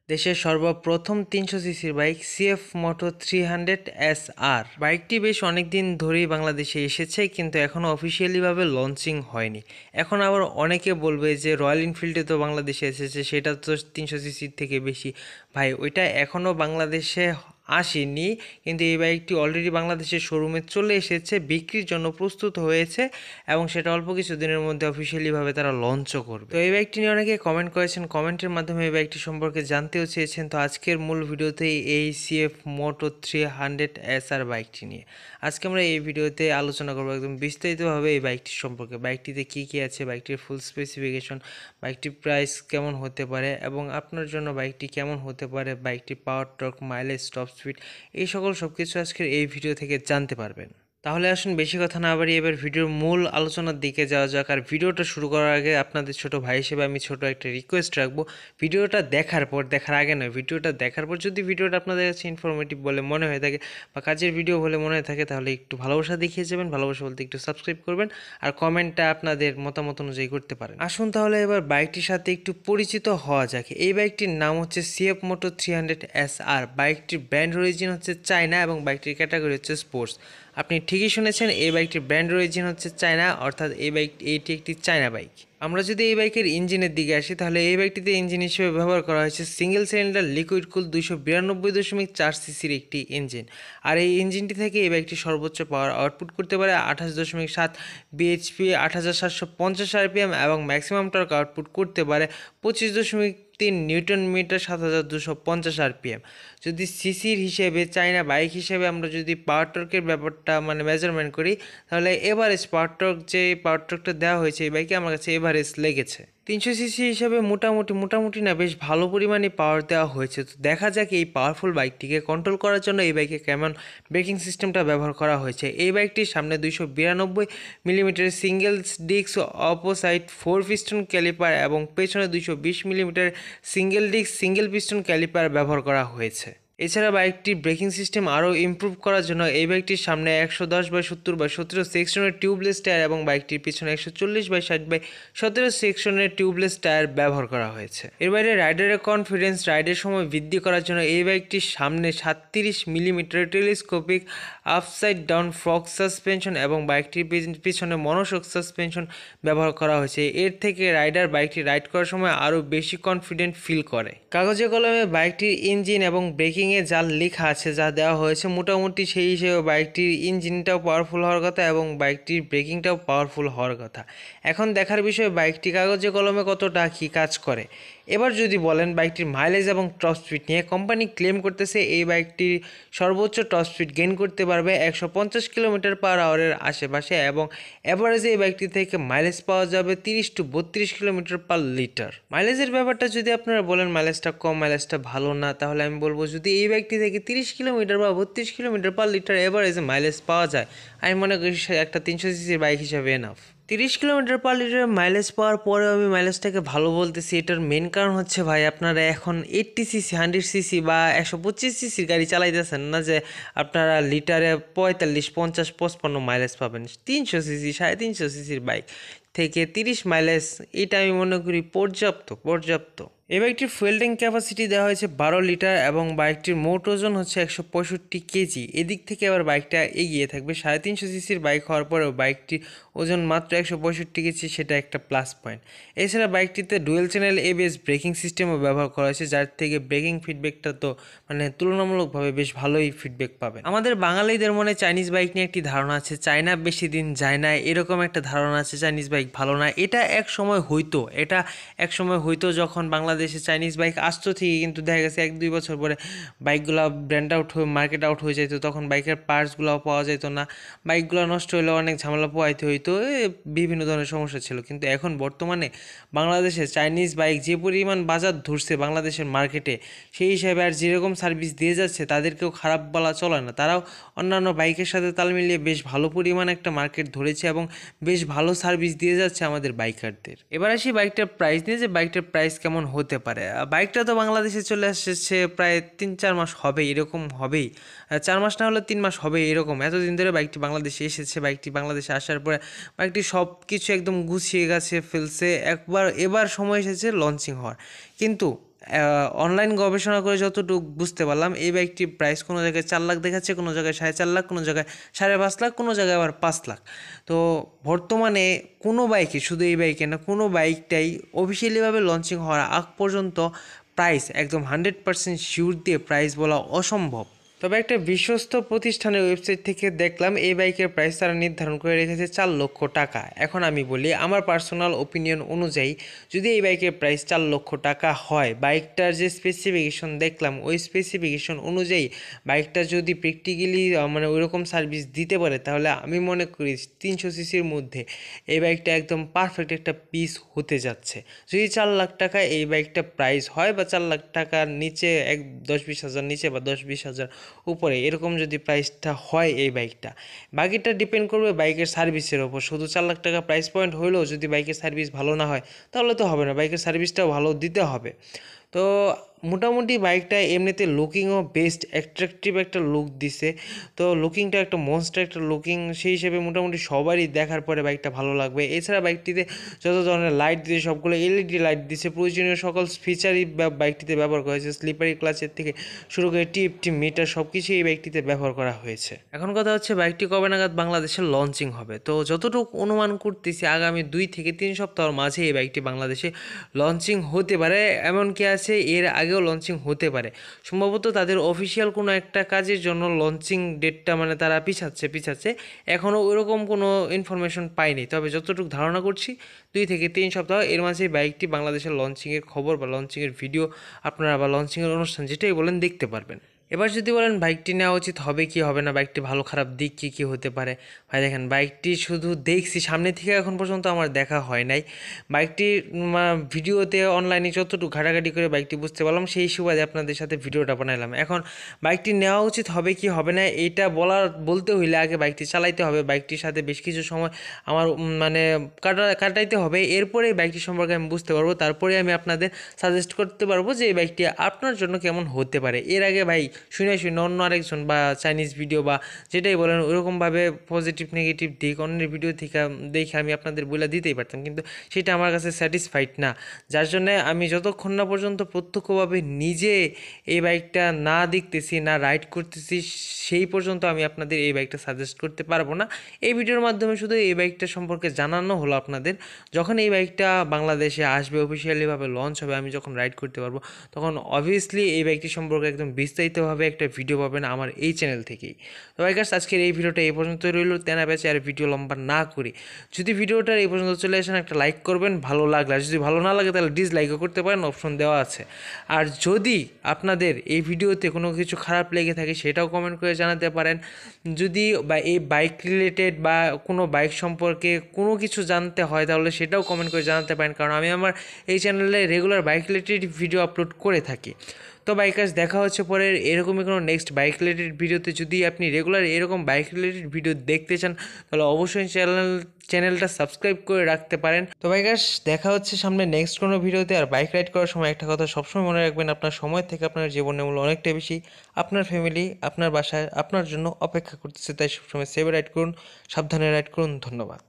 দেশের সর্বপ্রথম 300 সিসির বাইক সিএফ মোটো 300 SR। বাইকটি বেশ অনেক দিন ধরেই বাংলাদেশে এসেছে, কিন্তু এখনও অফিসিয়ালিভাবে লঞ্চিং হয়নি। এখন আবার অনেকে বলবে যে রয়্যাল এনফিল্ডে তো বাংলাদেশে এসেছে, সেটা তো 300 সিসির থেকে বেশি। ভাই, ওইটা এখনও বাংলাদেশে আসেনি, কিন্তু এই বাইকটি অলরেডি বাংলাদেশের শোরুমে চলে এসেছে, বিক্রির জন্য প্রস্তুত হয়েছে এবং সেটা অল্প কিছু দিনের মধ্যে অফিসিয়ালিভাবে তারা লঞ্চও করবে। তো এই বাইকটি নিয়ে অনেকে কমেন্ট করেছেন, কমেন্টের মাধ্যমে এই বাইকটি সম্পর্কে জানতেও চেয়েছেন। তো আজকের মূল ভিডিওতেই এই সিএফ মোটো 300 SR বাইকটি নিয়ে আজকে আমরা এই ভিডিওতে আলোচনা করবো একদম বিস্তারিতভাবে এই বাইকটির সম্পর্কে, বাইকটিতে কী কী আছে, বাইকটির ফুল স্পেসিফিকেশন, বাইকটির প্রাইস কেমন হতে পারে এবং আপনার জন্য বাইকটি কেমন হতে পারে, বাইকটির পাওয়ার, টর্ক, মাইলেজ, টপ স্পিড, এই সব কিছু আজকের এই ভিডিও থেকে জানতে পারবেন। তাহলে আসুন বেশি কথা না বাড়িয়ে এবার ভিডিওর মূল আলোচনার দিকে যাওয়া যাক। আর ভিডিওটা শুরু করার আগে আপনাদের ছোট ভাই হিসেবে আমি ছোট একটা রিকোয়েস্ট রাখবো, ভিডিওটা দেখার আগে নয়, ভিডিওটা দেখার পর যদি ভিডিওটা আপনাদের কাছে ইনফরমেটিভ বলে মনে হয়ে থাকে বা কাজের ভিডিও বলে মনে হয়ে থাকে, তাহলে একটু ভালোবাসা দেখিয়ে যাবেন। ভালোবাসা বলতে একটু সাবস্ক্রাইব করবেন আর কমেন্টটা আপনাদের মতামত অনুযায়ী করতে পারেন। আসুন তাহলে এবার বাইকটির সাথে একটু পরিচিত হওয়া যাক। এই বাইকটির নাম হচ্ছে সিএফ মোটো 300 SR। বাইকটির ব্র্যান্ড অরিজিন হচ্ছে চায়না এবং বাইকটির ক্যাটাগরি হচ্ছে স্পোর্টস। আপনি ঠিকই শুনেছেন, এই বাইকটির ব্র্যান্ড অরিজিন হচ্ছে চায়না, অর্থাৎ এইটি একটি চায়না বাইক। আমরা যদি এই বাইকের ইঞ্জিনের দিকে আসি, তাহলে এই বাইকটিতে ইঞ্জিন হিসেবে ব্যবহার করা হয়েছে সিঙ্গেল সিলিন্ডার লিকুইড কুল 292.4 সিসির একটি ইঞ্জিন। আর এই ইঞ্জিনটি থেকে এই বাইকটি সর্বোচ্চ পাওয়ার আউটপুট করতে পারে 28.7 bhp, 8750 RPM এবং ম্যাক্সিমাম টর্ক আউটপুট করতে পারে 25.3 নিউটন মিটার, 7250 RPM। যদি সিসির হিসেবে চাইনা বাইক হিসেবে আমরা যদি পাওয়ার টর্কের ব্যাপারটা মেজারমেন্ট করি, তাহলে এভারেজ পাওয়ার টর্ক, যে পাওয়ার টর্কটা দেওয়া হয়েছে এই বাইকে, আমার কাছে এভারেজ লেগেছে। 300 সিসি হিসাবে মোটামুটি না বেশ ভালো পরিমাণে পাওয়ার দেওয়া হয়েছে। তো দেখা যাক এই পাওয়ারফুল বাইকটিকে কন্ট্রোল করার জন্য এই বাইকে কেমন ব্রেকিং সিস্টেমটা ব্যবহার করা হয়েছে। এই বাইকটির সামনে 292 millimetre single disc opposite 4 piston caliper এবং পেছনে 220 millimetre single disc single piston caliper ব্যবহার করা হয়েছে। এছাড়া বাইকটির ব্রেকিং সিস্টেম আরও ইমপ্রুভ করার জন্য এই বাইকটির সামনে 110/70/17 সেকশনের টিউবলেস টায়ার এবং বাইকটির পিছনে 140/60/17 সেকশনের টিউবলেস টায়ার ব্যবহার করা হয়েছে। এর বাইরে রাইডারের কনফিডেন্স, রাইডের সময় বৃদ্ধি করার জন্য এই বাইকটির সামনে 37 millimetre telescopic upside down fork suspension এবং বাইকটির পিছনে মনোশক সাসপেনশন ব্যবহার করা হয়েছে। এর থেকে রাইডার বাইকটি রাইড করার সময় আরও বেশি কনফিডেন্ট ফিল করে। কাগজে কলমে বাইকটির ইঞ্জিন এবং ব্রেকিংয়ে যা লেখা আছে, যা দেওয়া হয়েছে, মোটামুটি সেই হিসেবে বাইকটির ইঞ্জিনটাও পাওয়ারফুল হওয়ার কথা এবং বাইকটির ব্রেকিংটাও পাওয়ারফুল হওয়ার কথা। এখন দেখার বিষয় বাইকটি কাগজে কলমে কতটা কী কাজ করে। এবার যদি বলেন বাইকটির মাইলেজ এবং টপ স্পিড নিয়ে, কোম্পানি ক্লেম করতেছে এই বাইকটি সর্বোচ্চ টপ স্পিড গেইন করতে পারবে 150 কিলোমিটার/আওয়ারের আশেপাশে এবং অ্যাভারেজে এই বাইকটি থেকে মাইলেজ পাওয়া যাবে 30 to 32 কিলোমিটার/লিটার। মাইলেজের ব্যাপারটা যদি আপনারা বলেন মাইলেজটা কম, মাইলেজটা ভালো না, তাহলে আমি বলবো যদি এই বাইকটি থেকে 30 কিলোমিটার বা 32 কিলোমিটার/লিটার এভারেজে মাইলেজ পাওয়া যায়, আমি মনে করি একটা 300 সিসির বাইক হিসাবে এনাফ। 30 কিলোমিটার/লিটার মাইলেজ পাওয়ার পরেও আমি মাইলেজটাকে ভালো বলতেছি, এটার মেন কারণ হচ্ছে ভাই, আপনারা এখন 80 সিসি, 100 সিসি বা 125 সিসির গাড়ি চালাইতেছেন না যে আপনারা লিটারে 45, 50, 55 মাইলেজ পাবেন। 300 সিসি, 350 সিসির বাইক থেকে 30 মাইলেজ, এটা আমি মনে করি পর্যাপ্ত। এই বাইকটির ফুয়েল ট্যাঙ্ক ক্যাপাসিটি দেওয়া হয়েছে 12 লিটার এবং বাইকটির মোট ওজন হচ্ছে 165 কেজি। এদিক থেকে আবার বাইকটা এগিয়ে থাকবে। 350 সিসির বাইক হওয়ার পরেও বাইকটির ওজন মাত্র 165 কেজি, সেটা একটা প্লাস পয়েন্ট। এছাড়া বাইকটিতে ডুয়েল চ্যানেল ABS ব্রেকিং সিস্টেমও ব্যবহার করা হয়েছে, যার থেকে ব্রেকিং ফিডব্যাকটা তো তুলনামূলকভাবে বেশ ভালোই ফিডব্যাক পাবে। আমাদের বাঙালিদের মনে চাইনিজ বাইক নিয়ে একটি ধারণা আছে, চায়না বেশি দিন যায় না, এরকম একটা ধারণা আছে, চাইনিজ বাইক ভালো না। এটা এক সময় হইতো যখন বাংলাদেশে চাইনিজ বাইক আসতো ঠিকই, কিন্তু দেখা গেছে 1-2 বছর পরে বাইকগুলো ব্র্যান্ড আউট হয়ে মার্কেট আউট হয়ে যেত, তখন বাইকের পার্টসগুলোও পাওয়া যেত না, বাইকগুলো নষ্ট হলেও অনেক ঝামেলা পোহাইতে হইতো, বিভিন্ন ধরনের সমস্যা ছিল। কিন্তু এখন বর্তমানে বাংলাদেশে চাইনিজ বাইক যে পরিমাণ বাজার ধরছে বাংলাদেশের মার্কেটে, সেই হিসাবে আর যেরকম সার্ভিস দিয়ে যাচ্ছে তাদেরকেও খারাপ বলা চলে না। তারাও অন্যান্য বাইকের সাথে তাল মিলিয়ে বেশ ভালো পরিমাণ একটা মার্কেট ধরেছে এবং বেশ ভালো সার্ভিস দিয়ে যাচ্ছে আমাদের বাইকারদের। এবার আসি বাইকটার প্রাইস নিয়ে, যে বাইকটার প্রাইস কেমন হতে পারে। বাইকটা তো বাংলাদেশে চলে আসছে প্রায় 3-4 মাস হবে, এরকম হবেই, 4 মাস না হলে 3 মাস হবে, এরকম এতদিন ধরে বাইকটি বাংলাদেশে এসেছে। বাইকটি বাংলাদেশে আসার পরে বাইকটি সব কিছু একদম গুছিয়ে গেছে ফেলছে, এবার সময় এসেছে লঞ্চিং হওয়ার। কিন্তু অনলাইন গবেষণা করে যতটুকু বুঝতে পারলাম এই বাইকটির প্রাইস কোনো জায়গায় 4 লাখ দেখাচ্ছে, কোনো জায়গায় 4.5 লাখ, কোনো জায়গায় 5.5 লাখ, কোনো জায়গায় আবার 5 লাখ। তো বর্তমানে কোনো বাইকে, শুধু এই বাইকে না, কোনো বাইকটাই অফিসিয়ালিভাবে লঞ্চিং হওয়ার আগ পর্যন্ত প্রাইস একদম 100% শিওর দিয়ে প্রাইস বলা অসম্ভব। তবে একটা বিশ্বস্ত প্রতিষ্ঠানের ওয়েবসাইট থেকে দেখলাম এই বাইকের প্রাইস তারা নির্ধারণ করে রেখেছে 4 লক্ষ টাকা। এখন আমি বলি আমার পার্সোনাল ওপিনিয়ন অনুযায়ী যদি এই বাইকের প্রাইস 4 লক্ষ টাকা হয়, বাইকটার যে স্পেসিফিকেশন দেখলাম ওই স্পেসিফিকেশন অনুযায়ী বাইকটা যদি প্র্যাকটিক্যালি মানে ওইরকম সার্ভিস দিতে পারে, তাহলে আমি মনে করি 300 সিসির মধ্যে এই বাইকটা একদম পারফেক্ট একটা পিস হতে যাচ্ছে। যদি 4 লাখ টাকা এই বাইকটা প্রাইস হয়, বা 4 লাখ টাকার নিচে 10-20 হাজার নিচে বা 10-20 হাজার উপরে এরকম যদি প্রাইসটা হয় এই বাইকটা, বাকিটা ডিপেন্ড করবে বাইকের সার্ভিসের ওপর। শুধু 4 লাখ টাকা প্রাইস পয়েন্ট হলেও যদি বাইকের সার্ভিস ভালো না হয় তাহলে তো হবে না, বাইকের সার্ভিসটাও ভালো দিতে হবে। তো মোটামুটি বাইকটা এমনিতে লুকিংও বেস্ট, অ্যাট্রাকটিভ একটা লুক দিছে। তো লুকিংটা একটা মনস্টার একটা লুকিং, সেই হিসেবে মোটামুটি সবারই দেখার পরে বাইকটা ভালো লাগবে। এছাড়া বাইকটিতে যত ধরনের লাইট দিয়েছে সবগুলো এলইডি লাইট দিছে, প্রয়োজনীয় সকল ফিচারই বাইকটিতে ব্যবহার করা হয়েছে। স্লিপারি ক্লাচের থেকে শুরু করে টিএফটি মিটার সব কিছুই এই বাইকটিতে ব্যবহার করা হয়েছে। এখন কথা হচ্ছে বাইকটি কবে নাগাদ বাংলাদেশে লঞ্চিং হবে। তো যতটুকু অনুমান করতেছি আগামী 2 থেকে 3 সপ্তাহের মাঝে এই বাইকটি বাংলাদেশে লঞ্চিং হতে পারে, এমনকি আছে এর আগেও লঞ্চিং হতে পারে। সম্ভবত তাদের অফিসিয়াল কোনো একটা কাজের জন্য লঞ্চিং ডেটটা মানে তারা পিছাচ্ছে এখনও ওইরকম কোনো ইনফরমেশন পাইনি। তবে যতটুকু ধারণা করছি 2 থেকে 3 সপ্তাহ এর মাঝে বাইকটি বাংলাদেশের লঞ্চিংয়ের খবর বা লঞ্চিংয়ের ভিডিও আপনারা বা লঞ্চিংয়ের অনুষ্ঠান যেটাই বলেন দেখতে পারবেন। এবার যদি বলেন বাইকটি নেওয়া উচিত হবে কি হবে না, বাইকটি ভালো খারাপ দিক কী কী হতে পারে, ভাই দেখেন বাইকটি শুধু দেখছি সামনে থেকে, এখন পর্যন্ত আমার দেখা হয় নাই। বাইকটির ভিডিওতে অনলাইনে যতটুকু ঘাটাঘাটি করে বাইকটি বুঝতে পারলাম, সেই সুবাদে আপনাদের সাথে ভিডিওটা বানালাম। এখন বাইকটি নেওয়া উচিত হবে কি হবে না এইটা বলতে হইলে আগে বাইকটি চালাইতে হবে, বাইকটির সাথে বেশ কিছু সময় আমার মানে কাটাইতে হবে, এরপরে বাইকটি সম্পর্কে আমি বুঝতে পারবো, তারপরে আমি আপনাদের সাজেস্ট করতে পারবো যে এই বাইকটি আপনার জন্য কেমন হতে পারে। এর আগে ভাই শুনে অন্য আরেকজন বা চাইনিজ ভিডিও বা যেটাই বলেন ওরকমভাবে পজিটিভ নেগেটিভ দিক অন্যের ভিডিও থেকে দেখে আমি আপনাদের বলে দিতেই পারতাম, কিন্তু সেটা আমার কাছে স্যাটিসফাইড না। যার জন্য আমি যতক্ষণ না পর্যন্ত প্রত্যক্ষভাবে নিজে এই বাইকটা না দেখতেছি না রাইড করতেছি, সেই পর্যন্ত আমি আপনাদের এই বাইকটা সাজেস্ট করতে পারবো না। এই ভিডিওর মাধ্যমে শুধু এই বাইকটা সম্পর্কে জানানো হলো আপনাদের। যখন এই বাইকটা বাংলাদেশে আসবে, অফিসিয়ালিভাবে লঞ্চ হবে, আমি যখন রাইড করতে পারবো, তখন অবভিয়াসলি এই বাইকটি সম্পর্কে একদম বিস্তারিতভাবে একটা ভিডিও পাবেন আমার এই চ্যানেল থেকেই। তো গাইস আজকের এই ভিডিওটা এই পর্যন্তই রইল, তেনা বেঁচে আর ভিডিও লম্বা না করি। যদি ভিডিওটা এই পর্যন্ত চলে আসেন একটা লাইক করবেন ভালো লাগলে, আর যদি ভালো না লাগে তাহলে ডিসলাইকও করতে পারেন, অপশন দেওয়া আছে। আর যদি আপনাদের এই ভিডিওতে কোনো কিছু খারাপ লেগে থাকে সেটাও কমেন্ট করে জানাতে পারেন। যদি বা এই বাইক রিলেটেড বা কোনো বাইক সম্পর্কে কোনো কিছু জানতে হয় তাহলে সেটাও কমেন্ট করে জানাতে পারেন, কারণ আমি আমার এই চ্যানেলে regular bike related video upload করে থাকি। তো বাইকার্স দেখা হচ্ছে পরে এরকমই কোনো নেক্সট বাইক রিলেটেড ভিডিওতে। যদি আপনি রেগুলার এরকম বাইক রিলেটেড ভিডিও দেখতে চান তাহলে অবশ্যই চ্যানেলটা সাবস্ক্রাইব করে রাখতে পারেন। তো বাইকার্স দেখা হচ্ছে সামনে নেক্সট কোনো ভিডিওতে। আর বাইক রাইড করার সময় একটা কথা সবসময় মনে রাখবেন, আপনার সময় থেকে আপনার জীবনের মূল্য অনেকটা বেশি। আপনার ফ্যামিলি আপনার বাসায় আপনার জন্য অপেক্ষা করতেছে, তাই সবসময় সেভ রাইড করুন, সাবধানে রাইড করুন। ধন্যবাদ।